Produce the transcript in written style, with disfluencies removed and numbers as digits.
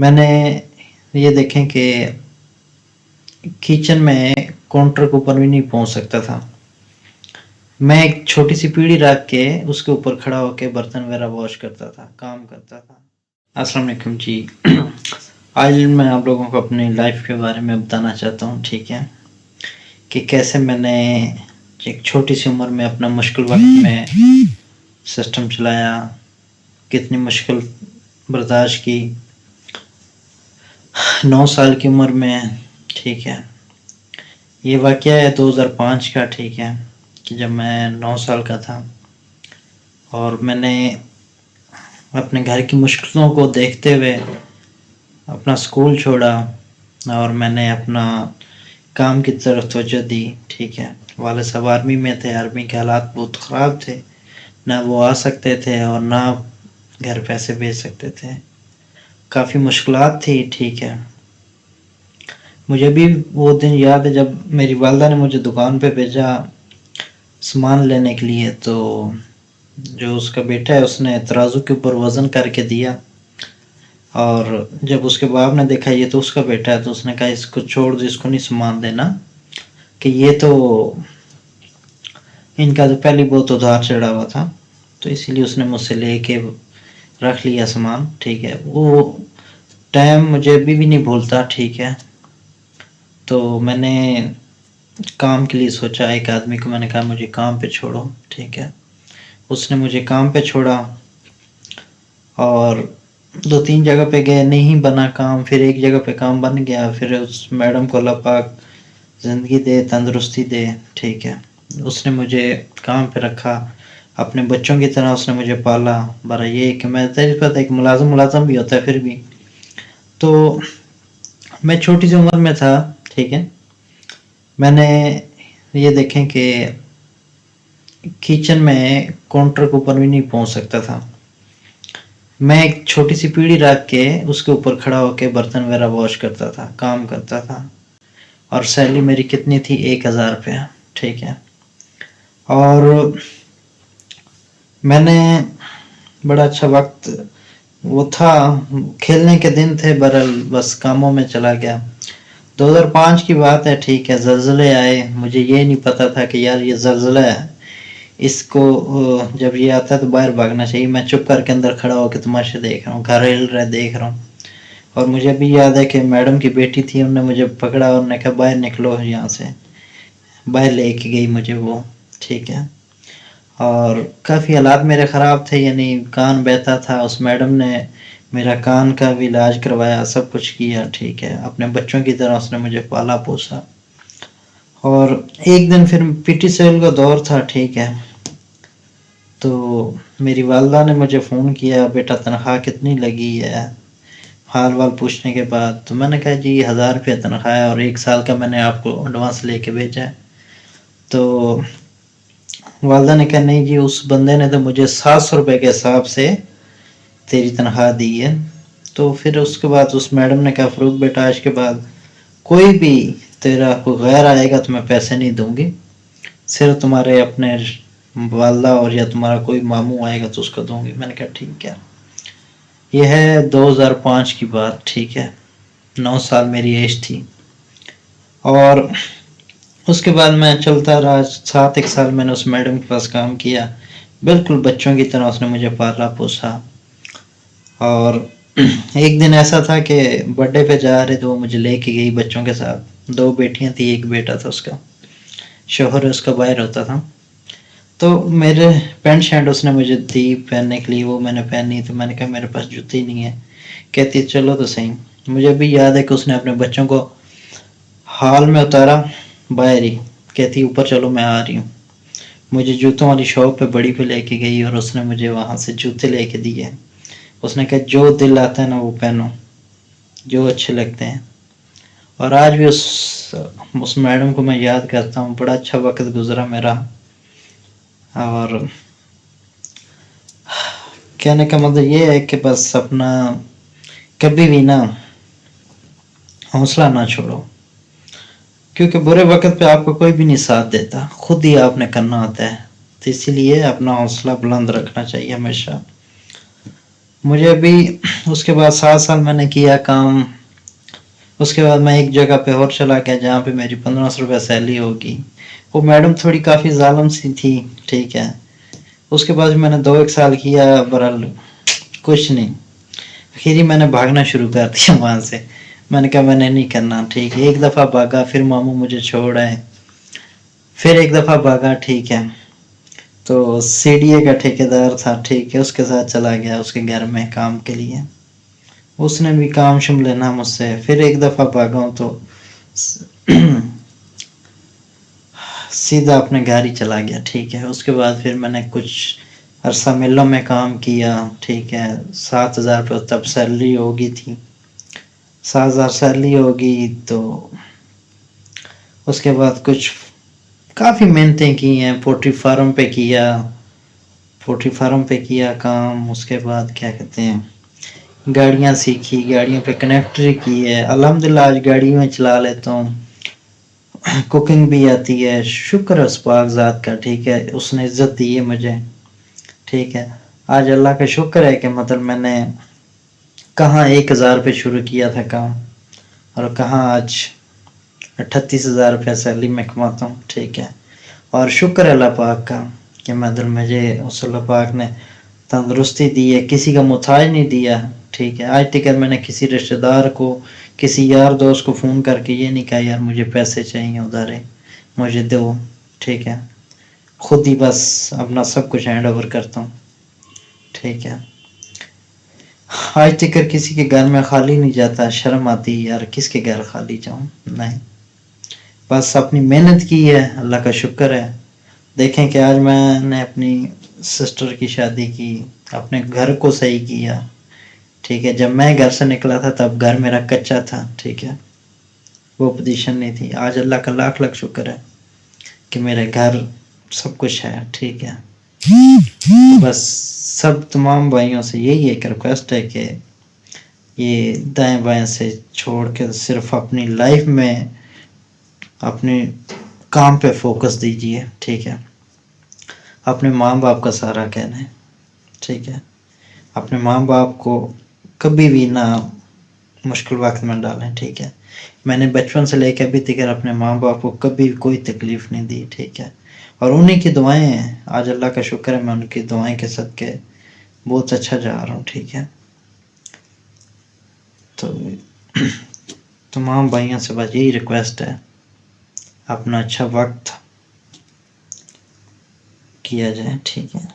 میں نے یہ دیکھیں کہ کچن میں کاؤنٹر کے اوپر بھی نہیں پہنچ سکتا تھا. میں ایک چھوٹی سی پیڑھی رکھ کے اس کے اوپر کھڑا ہو کے برتن وغیرہ واش کرتا تھا، کام کرتا تھا. السلام علیکم جی. آج میں آپ لوگوں کو اپنی لائف کے بارے میں بتانا چاہتا ہوں، ٹھیک ہے، کہ کیسے میں نے ایک چھوٹی سی عمر میں اپنا مشکل وقت میں سسٹم چلایا، کتنی مشکل برداشت کی 9 سال کی عمر میں. ٹھیک ہے، یہ واقعہ ہے 2005 کا. ٹھیک ہے، کہ جب میں 9 سال کا تھا اور میں نے اپنے گھر کی مشکلوں کو دیکھتے ہوئے اپنا اسکول چھوڑا اور میں نے اپنا کام کی طرف توجہ دی. ٹھیک ہے، والد صاحب آرمی میں تھے، آرمی کے حالات بہت خراب تھے، نہ وہ آ سکتے تھے اور نہ گھر پیسے بھیج سکتے تھے، کافی مشکلات تھی. ٹھیک ہے، مجھے بھی وہ دن یاد ہے جب میری والدہ نے مجھے دکان پہ بھیجا سامان لینے کے لیے. تو جو اس کا بیٹا ہے اس نے ترازو کے اوپر وزن کر کے دیا، اور جب اس کے باپ نے دیکھا یہ تو اس کا بیٹا ہے تو اس نے کہا اس کو چھوڑ دو، اس کو نہیں سامان دینا، کہ یہ تو ان کا تو پہلی بہت ادھار چڑھا ہوا تھا. تو اسی لیے اس نے مجھ سے لے کے رکھ لیا سامان. ٹھیک ہے، وہ ٹائم مجھے ابھی بھی نہیں بھولتا. ٹھیک ہے، تو میں نے کام کے لیے سوچا، ایک آدمی کو میں نے کہا مجھے کام پہ چھوڑو. ٹھیک ہے، اس نے مجھے کام پہ چھوڑا اور 2-3 جگہ پہ گئے، نہیں بنا کام. پھر ایک جگہ پہ کام بن گیا. پھر اس میڈم کو اللہ پاک زندگی دے، تندرستی دے. ٹھیک ہے، اس نے مجھے کام پہ رکھا، اپنے بچوں کی طرح اس نے مجھے پالا. برا یہ کہ میں پتہ ایک ملازم بھی ہوتا ہے پھر بھی. تو میں چھوٹی سی عمر میں تھا. ٹھیک ہے، میں نے یہ دیکھیں کہ کچن میں کاؤنٹر کے اوپر بھی نہیں پہنچ سکتا تھا. میں ایک چھوٹی سی پیڑھی رکھ کے اس کے اوپر کھڑا ہو کے برتن وغیرہ واش کرتا تھا، کام کرتا تھا، اور سیلری میری کتنی تھی 1000 روپیہ. ٹھیک ہے، اور میں نے بڑا اچھا وقت وہ تھا، کھیلنے کے دن تھے، بس کاموں میں چلا گیا. 2005 کی بات ہے. ٹھیک ہے، زلزلے آئے. مجھے یہ نہیں پتا تھا کہ یار یہ زلزلہ ہے، اس کو جب یہ آتا ہے تو باہر بھاگنا چاہیے. میں چپ کر کے اندر کھڑا ہو کے تماشے دیکھ رہا ہوں، گھر ہل رہا ہے دیکھ رہا ہوں. اور مجھے بھی یاد ہے کہ میڈم کی بیٹی تھی، انہوں نے مجھے پکڑا اور نے کہا باہر نکلو یہاں سے، باہر لے کے گئی مجھے وہ. ٹھیک ہے، اور کافی حالات میرے خراب تھے، یعنی کان بہتا تھا. اس میڈم نے میرا کان کا بھی علاج کروایا، سب کچھ کیا. ٹھیک ہے، اپنے بچوں کی طرح اس نے مجھے پالا پوسا. اور ایک دن پھر پٹی سیل کا دور تھا. ٹھیک ہے، تو میری والدہ نے مجھے فون کیا، بیٹا تنخواہ کتنی لگی ہے، حال وال پوچھنے کے بعد. تو میں نے کہا جی 1000 روپیہ تنخواہ ہے اور 1 سال کا میں نے آپ کو ایڈوانس لے کے بھیجا ہے. تو والدہ نے کہا نہیں جی، اس بندے نے تو مجھے 700 روپے کے حساب سے تیری تنخواہ دی ہے. تو پھر اس کے بعد اس میڈم نے کہا فروغ بیٹا آج کے بعد کوئی بھی تیرا کوئی غیر آئے گا تو میں پیسے نہیں دوں گی، صرف تمہارے اپنے والدہ اور یا تمہارا کوئی ماموں آئے گا تو اس کو دوں گی. میں نے کہا ٹھیک ہے. یہ ہے 2005 کی بات. ٹھیک ہے، 9 سال میری ایج تھی. اور اس کے بعد میں چلتا رہا 7 سال میں نے اس میڈم کے پاس کام کیا، بالکل بچوں کی طرح اس نے مجھے پالا پوسا. اور ایک دن ایسا تھا کہ برتھ ڈے پہ جا رہے تو وہ مجھے لے کے گئی بچوں کے ساتھ. 2 بیٹیاں تھیں، 1 بیٹا تھا. اس کا شوہر اس کا باہر ہوتا تھا. تو میرے پینٹ شرٹ اس نے مجھے دی پہننے کے لیے، وہ میں نے پہنی. تو میں نے کہا میرے پاس جوتی نہیں ہے. کہتی چلو تو صحیح. مجھے بھی یاد ہے کہ اس نے اپنے بچوں کو ہال میں اتارا باہر ہی، کہتی اوپر چلو میں آ رہی ہوں. مجھے جوتوں والی شاپ پہ بڑی پہ لے کے گئی اور اس نے مجھے وہاں سے جوتے لے کے دیے. اس نے کہا جو دل آتا ہے نا وہ پہنو، جو اچھے لگتے ہیں. اور آج بھی اس میڈم کو میں یاد کرتا ہوں. بڑا اچھا وقت گزرا میرا. اور کہنے کا مطلب یہ ہے کہ بس اپنا کبھی بھی نا حوصلہ نہ چھوڑو، کیونکہ برے وقت پہ آپ کو کوئی بھی نہیں ساتھ دیتا، خود ہی آپ نے کرنا ہوتا ہے. تو اسی لیے اپنا حوصلہ بلند رکھنا چاہیے ہمیشہ. مجھے ابھی اس کے بعد 7 سال میں نے کیا کام. اس کے بعد میں ایک جگہ پہ اور چلا گیا جہاں پہ میری 1500 روپے سیلری ہوگی. وہ میڈم تھوڑی کافی ظالم سی تھی. ٹھیک ہے. اس کے بعد میں نے 2-1 سال کیا برحال کچھ نہیں. پھر ہی میں نے بھاگنا شروع کر دیا وہاں سے. میں نے کہا میں نے نہیں کرنا. ٹھیک ہے. ایک دفعہ بھاگا پھر ماموں مجھے چھوڑ آئے. پھر ایک دفعہ بھاگا. ٹھیک ہے. تو سی ڈی اے کا ٹھیکیدار تھا. ٹھیک ہے. اس کے ساتھ چلا گیا اس کے گھر میں کام کے لیے. اس نے بھی کام شم لینا مجھ سے. پھر ایک دفعہ بھاگا ہوں تو سیدھا اپنے گھر ہی چلا گیا. ٹھیک ہے. اس کے بعد پھر میں نے کچھ عرصہ ملوں میں کام کیا. ٹھیک ہے. 7,000 روپے تب سیلری ہوگی تھی. 7,000 سیلری ہوگی تو اس کے بعد کچھ کافی محنتیں کی ہیں. پولٹری فارم پہ کیا. پولٹری فارم پہ کیا کام. اس کے بعد کیا کہتے ہیں گاڑیاں سیکھی. گاڑیوں پہ کنیکٹری کی ہے. الحمدللہ آج گاڑی میں چلا لیتا ہوں. کوکنگ بھی آتی ہے. شکر ہے اس پاک ذات کا. ٹھیک ہے. اس نے عزت دی ہے مجھے. ٹھیک ہے. آج اللہ کا شکر ہے کہ مطلب میں نے کہاں 1,000 پہ شروع کیا تھا کام اور کہاں آج 38,000 روپیہ سیلری میں کماتا ہوں. ٹھیک ہے. اور شکر ہے اللہ پاک کا کہ مجھے اس اللہ پاک نے تندرستی دی ہے. کسی کا محتاج نہیں دیا. ٹھیک ہے. آج تک میں نے کسی رشتہ دار کو کسی یار دوست کو فون کر کے یہ نہیں کہا یار مجھے پیسے چاہیے ادھارے مجھے دو. ٹھیک ہے. خود ہی بس اپنا سب کچھ ہینڈ اوور کرتا ہوں. ٹھیک ہے. آج تک کسی کے گھر میں خالی نہیں جاتا. شرم آتی یار کس کے گھر خالی جاؤں. نہیں بس اپنی محنت کی ہے. اللہ کا شکر ہے. دیکھیں کہ آج میں نے اپنی سسٹر کی شادی کی. اپنے گھر کو صحیح کیا. ٹھیک ہے. جب میں گھر سے نکلا تھا تب گھر میرا کچا تھا. ٹھیک ہے. وہ پوزیشن نہیں تھی. آج اللہ کا لاکھ لاکھ شکر ہے کہ میرے گھر سب کچھ ہے. ٹھیک ہے. بس سب تمام بھائیوں سے یہی ایک ریکویسٹ ہے کہ یہ دائیں بائیں سے چھوڑ کے صرف اپنی لائف میں اپنے کام پہ فوکس دیجیے. ٹھیک ہے. اپنے ماں باپ کا سہارا کہنا ہے. ٹھیک ہے. اپنے ماں باپ کو کبھی بھی نہ مشکل وقت میں ڈالیں. ٹھیک ہے. میں نے بچپن سے لے کے ابھی تک اپنے ماں باپ کو کبھی کوئی تکلیف نہیں دی. ٹھیک ہے. اور انہیں کی دعائیں ہیں. آج اللہ کا شکر ہے میں ان کی دعائیں کے صدقے بہت اچھا جا رہا ہوں. ٹھیک ہے. تو تمام بھائیوں سے بس یہی ریکویسٹ ہے اپنا اچھا وقت کیا جائے. ٹھیک ہے.